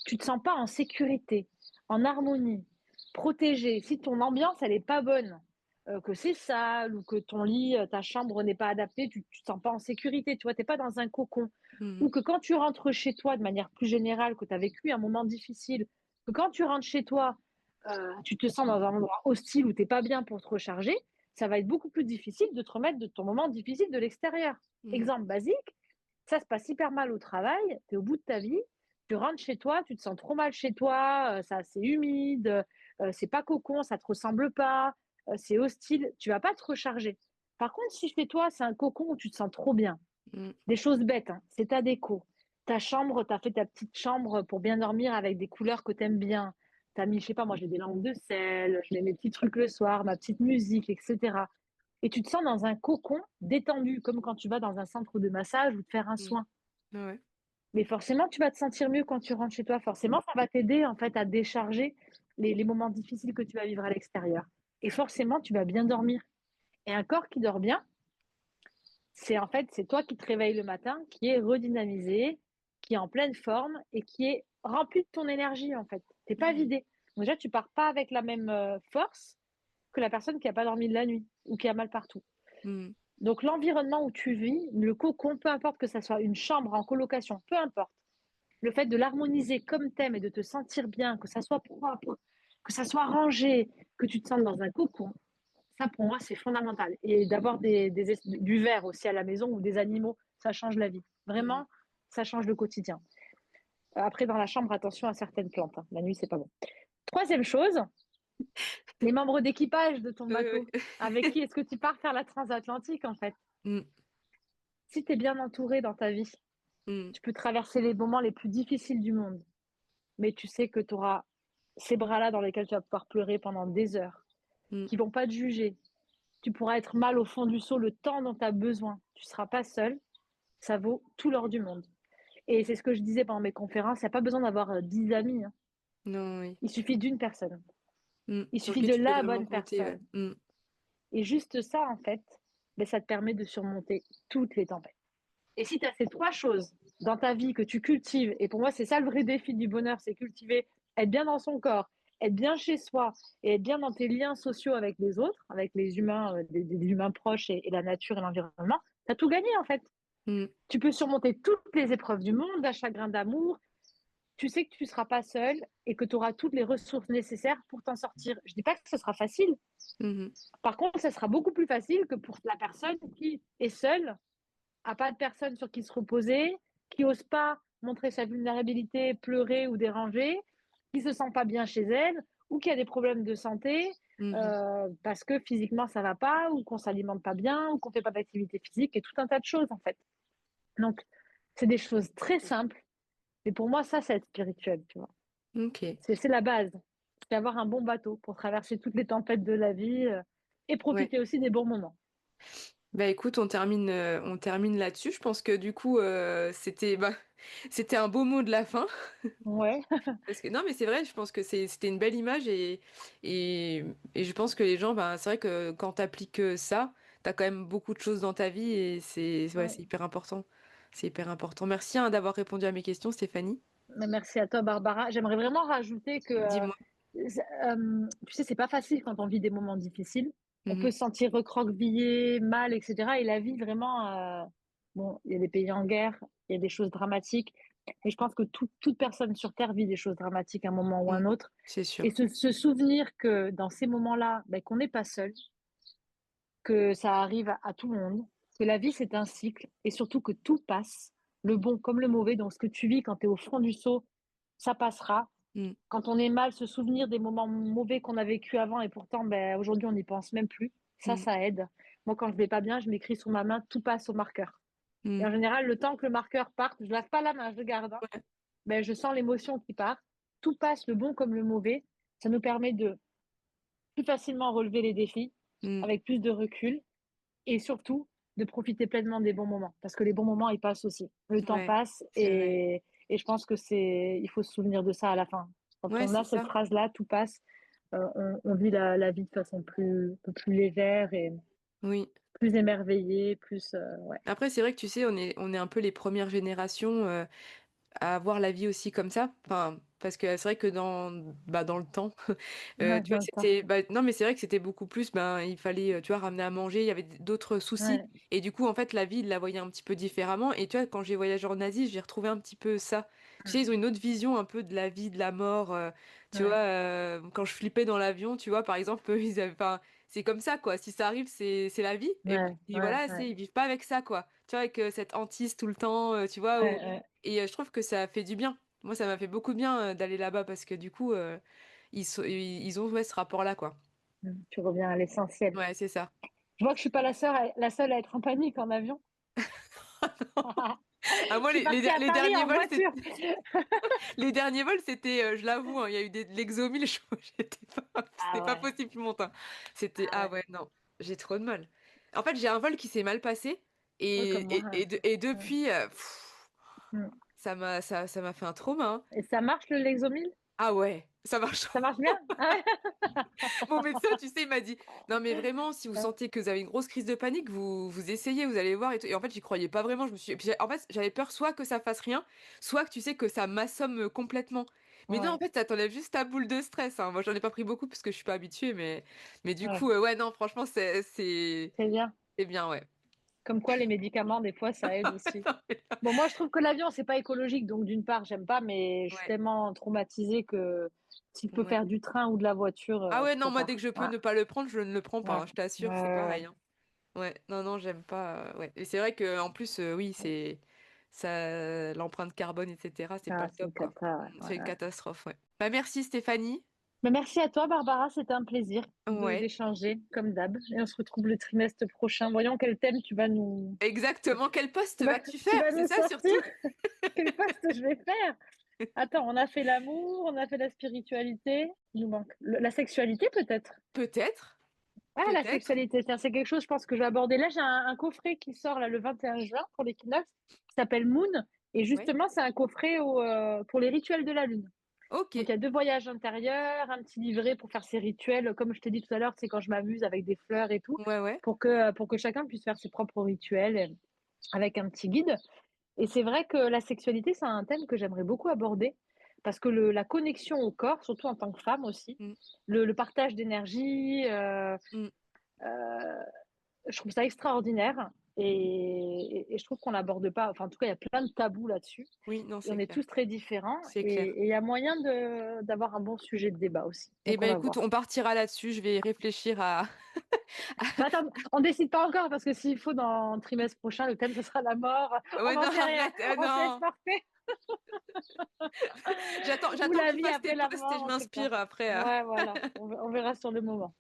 tu ne te sens pas en sécurité, en harmonie, protégé, si ton ambiance, elle n'est pas bonne, que c'est sale ou que ton lit, ta chambre n'est pas adaptée, tu ne te sens pas en sécurité, tu vois, tu n'es pas dans un cocon. Mhm. Ou que quand tu rentres chez toi de manière plus générale, que tu as vécu un moment difficile, que quand tu rentres chez toi, tu te sens dans un endroit hostile où tu n'es pas bien pour te recharger, ça va être beaucoup plus difficile de te remettre de ton moment difficile de l'extérieur. Mhm. Exemple basique, ça se passe hyper mal au travail, tu es au bout de ta vie, tu rentres chez toi, tu te sens trop mal chez toi, c'est humide, c'est pas cocon, ça te ressemble pas, c'est hostile, tu vas pas te recharger. Par contre, si chez toi, c'est un cocon où tu te sens trop bien, Mhm. des choses bêtes, hein, c'est ta déco, ta chambre, tu as fait ta petite chambre pour bien dormir avec des couleurs que tu aimes bien, tu as mis, je sais pas, moi j'ai des lampes de sel, je mets mes petits trucs le soir, ma petite musique, etc. Et tu te sens dans un cocon détendu, comme quand tu vas dans un centre de massage ou te faire un Mhm. soin. Ouais. Mais forcément, tu vas te sentir mieux quand tu rentres chez toi. Forcément, ça va t'aider en fait à décharger les moments difficiles que tu vas vivre à l'extérieur. Et forcément, tu vas bien dormir. Et un corps qui dort bien, c'est toi qui te réveilles le matin, qui est redynamisé, qui est en pleine forme et qui est rempli de ton énergie en fait. T'es pas Mhm. vidé. Donc déjà, tu pars pas avec la même force que la personne qui a pas dormi de la nuit ou qui a mal partout. Mhm. Donc l'environnement où tu vis, le cocon, peu importe que ça soit une chambre en colocation, peu importe, le fait de l'harmoniser comme thème et de te sentir bien, que ça soit propre, que ça soit rangé, que tu te sentes dans un cocon, ça pour moi c'est fondamental. Et d'avoir du verre aussi à la maison ou des animaux, ça change la vie. Mhm. Vraiment, ça change le quotidien. Après, dans la chambre, attention à certaines plantes, hein. La nuit, c'est pas bon. Troisième chose, les membres d'équipage de ton Ouais, bateau. Avec qui est-ce que tu pars faire la transatlantique en fait? ouais. Si tu es bien entouré dans ta vie, Mhm. tu peux traverser les moments les plus difficiles du monde. Mais tu sais que tu auras ces bras-là dans lesquels tu vas pouvoir pleurer pendant des heures, Mhm. qui vont pas te juger. Tu pourras être mal au fond du seau le temps dont tu as besoin. Tu ne seras pas seul. Ça vaut tout l'or du monde. Et c'est ce que je disais pendant mes conférences. Il n'y a pas besoin d'avoir 10 amis, hein. Non, oui. Il suffit d'une personne. Il Sur suffit qui de tu peux la vraiment bonne compter. Ouais. personne. Et juste ça, en fait, ben, ça te permet de surmonter toutes les tempêtes. Et si tu as ces trois choses dans ta vie que tu cultives, et pour moi, c'est ça le vrai défi du bonheur, c'est cultiver, être bien dans son corps, être bien chez soi et être bien dans tes liens sociaux avec les autres, avec les humains, des humains proches et la nature et l'environnement, tu as tout gagné en fait. Mhm. Tu peux surmonter toutes les épreuves du monde, un chagrin d'amour. Tu sais que tu ne seras pas seul et que tu auras toutes les ressources nécessaires pour t'en sortir. Je ne dis pas que ce sera facile. Mhm. Par contre, ce sera beaucoup plus facile que pour la personne qui est seule, a pas de personne sur qui se reposer, qui n'ose pas montrer sa vulnérabilité, pleurer ou déranger, qui se sent pas bien chez elle, ou qui a des problèmes de santé Mhm. parce que physiquement ça va pas, ou qu'on s'alimente pas bien, ou qu'on fait pas d'activité physique, et tout un tas de choses en fait. Donc, c'est des choses très simples, mais pour moi, ça, c'est être spirituel, tu vois. OK. C'est la base. C'est avoir un bon bateau pour traverser toutes les tempêtes de la vie, et Ouais. profiter aussi des bons moments. Bah écoute, on termine là-dessus. Je pense que du coup, c'était un beau mot de la fin. Ouais, Parce que non, mais c'est vrai, je pense que c'était une belle image et, et je pense que les gens, ben, c'est vrai que quand t'appliques ça, t'as quand même beaucoup de choses dans ta vie et ouais, ouais. c'est hyper important. C'est hyper important. Merci hein, d'avoir répondu à mes questions, Stéphanie. Mais merci à toi, Barbara. J'aimerais vraiment rajouter que, Dis-moi. tu sais, c'est pas facile quand on vit des moments difficiles. On Mhm. peut se sentir recroquevillé, mal, etc. Et la vie, vraiment, bon, il y a des pays en guerre, il y a des choses dramatiques. Et je pense que toute personne sur Terre vit des choses dramatiques à un moment ou à Mm. un autre. C'est Et sûr. se souvenir que dans ces moments-là, ben, qu'on n'est pas seul, que ça arrive à tout le monde, que la vie, c'est un cycle, et surtout que tout passe, le bon comme le mauvais. Donc, ce que tu vis quand tu es au fond du seau, ça passera. Mm. Quand on est mal, se souvenir des moments mauvais qu'on a vécu avant, et pourtant, ben, aujourd'hui, on n'y pense même plus. Mm. Ça aide. Moi, quand je vais pas bien, je m'écris sur ma main, tout passe au marqueur. Et Mm. en général, le temps que le marqueur parte, je lave pas la main, je le garde, hein. Ouais. Ben, je sens l'émotion qui part. Tout passe, le bon comme le mauvais. Ça nous permet de plus facilement relever les défis, Mm. avec plus de recul, et surtout de profiter pleinement des bons moments. Parce que les bons moments, ils passent aussi. Le temps Ouais, passe, c'est vrai. et je pense que il faut se souvenir de ça à la fin. Quand Ouais, on a c'est cette ça. phrase-là, tout passe, on vit la vie de façon un peu plus légère et Oui. plus émerveillée, plus, ouais. Après, c'est vrai que tu sais, on est un peu les premières générations à avoir la vie aussi comme ça. Enfin, parce que c'est vrai que dans le temps, Ouais, tu vois, dans le temps. c'était, bah, non, mais c'est vrai que c'était beaucoup plus, ben, il fallait, tu vois, ramener à manger, il y avait d'autres soucis. Ouais, Et du coup, en fait, la vie, ils la voyaient un petit peu différemment. Et tu vois, quand j'ai voyagé en Asie, j'ai retrouvé un petit peu ça. Tu sais, ils ont une autre vision un peu de la vie, de la mort. Tu vois, ouais, quand je flippais dans l'avion, tu vois, par exemple, eux, ils avaient, enfin, c'est comme ça, quoi. Si ça arrive, c'est la vie. Et ouais, puis ouais, voilà, ouais, ils vivent pas avec ça, quoi. Tu vois, avec cette hantise tout le temps, tu vois. ouais, ouais. Et je trouve que ça fait du bien. Moi, ça m'a fait beaucoup de bien d'aller là-bas parce que du coup, ils ont ouais, ce rapport-là, quoi. Tu reviens à l'essentiel. Ouais, c'est ça. Je vois que je suis pas la seule à être en panique en avion. Ah, Je moi, suis partie à les Paris derniers en vols, voiture. les derniers vols, c'était, je l'avoue, hein, il y a eu de l'exomile, c'était Ah pas ouais, possible, mon teint. C'était, ah ah ouais. ouais, non, j'ai trop de mal. En fait, j'ai un vol qui s'est mal passé Oui, comme moi, hein. et Mm, depuis, mm. ça m'a fait un trauma, hein. Et ça marche le Lexomil? Ah ouais, ça marche. Ça marche bien? Ah ouais? Mon médecin, tu sais, il m'a dit, non mais vraiment, si vous sentez que vous avez une grosse crise de panique, vous essayez, vous allez voir et tout. Et en fait, j'y croyais pas vraiment. Et puis, en fait, j'avais peur soit que ça fasse rien, soit que tu sais que ça m'assomme complètement. Mais non, en Ouais, fait, ça t'enlève juste ta boule de stress, hein. Moi, j'en ai pas pris beaucoup parce que je suis pas habituée, mais du ouais, coup, ouais, non, franchement, c'est bien. c'est bien, ouais. Comme quoi, les médicaments, des fois, ça aide aussi. Bon, moi, je trouve que l'avion, c'est pas écologique, donc d'une part, j'aime pas, mais je suis Ouais, tellement traumatisée que s'il peut ouais. faire du train ou de la voiture, Ah ouais, je non, moi, dès que préfère. je peux Ouais, ne pas le prendre, je ne le prends pas, ouais, hein, je t'assure, c'est ouais, pareil, hein. Ouais, non, non, j'aime pas. Ouais. Et c'est vrai que en plus, oui, ouais. c'est ça, l'empreinte carbone, etc. C'est pas Ah, le c'est top, une quoi. cata, ouais, C'est une ouais. catastrophe, ouais. Bah merci Stéphanie. Mais merci à toi, Barbara. C'était un plaisir Ouais, d'échanger, comme d'hab. Et on se retrouve le trimestre prochain. Voyons quel thème exactement. Quel poste tu vas, vas-tu tu faire? vas C'est nous ça sortir. surtout. Quel poste je vais faire? Attends, on a fait l'amour, on a fait la spiritualité. Il nous manque la sexualité, peut-être. Peut-être, Ah, la peut-être. sexualité, tiens, c'est quelque chose, je pense, que je vais aborder. Là, j'ai un coffret qui sort là, le 21 juin pour l'équinoxe, qui s'appelle Moon. Et Ouais. justement, c'est un coffret pour les rituels de la Lune. Ok. Donc, il y a 2 voyages intérieurs, un petit livret pour faire ses rituels. Comme je t'ai dit tout à l'heure, c'est quand je m'amuse avec des fleurs et tout, Ouais, ouais. pour que chacun puisse faire ses propres rituels avec un petit guide. Et c'est vrai que la sexualité, c'est un thème que j'aimerais beaucoup aborder parce que la connexion au corps, surtout en tant que femme aussi, Mm, le partage d'énergie, mm. euh, je trouve ça extraordinaire. Et je trouve qu'on n'aborde pas, enfin en tout cas, il y a plein de tabous là-dessus. Oui, non, Et on c'est est clair. tous très différents. C'est clair. Et il y a moyen d'avoir un bon sujet de débat aussi. Eh Donc on ben va écoute, voir. on partira là-dessus. Je vais réfléchir à. Mais attends, on décide pas encore parce que s'il faut dans le trimestre prochain, le thème ce sera la mort. On Ouais, n'en non, sait rien. arrête. On se laisse Non. porter. Ou J'attends que la tu vie fasses tes après la posts et je mort, on sait pas. m'inspire après. Ouais, voilà. On verra sur le moment.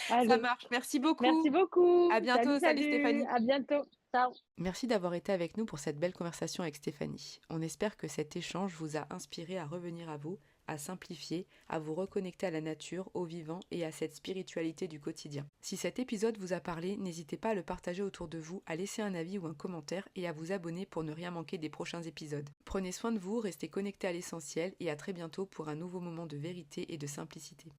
Ça Allez. marche. Merci Merci beaucoup. À beaucoup. Salut, bientôt. Salut salut. Stéphanie. À bientôt. Ciao. Merci d'avoir été avec nous pour cette belle conversation avec Stéphanie. On espère que cet échange vous a inspiré à revenir à vous, à simplifier, à vous reconnecter à la nature, au vivant et à cette spiritualité du quotidien. Si cet épisode vous a parlé, n'hésitez pas à le partager autour de vous, à laisser un avis ou un commentaire et à vous abonner pour ne rien manquer des prochains épisodes. Prenez soin de vous, restez connectés à l'essentiel et à très bientôt pour un nouveau moment de vérité et de simplicité.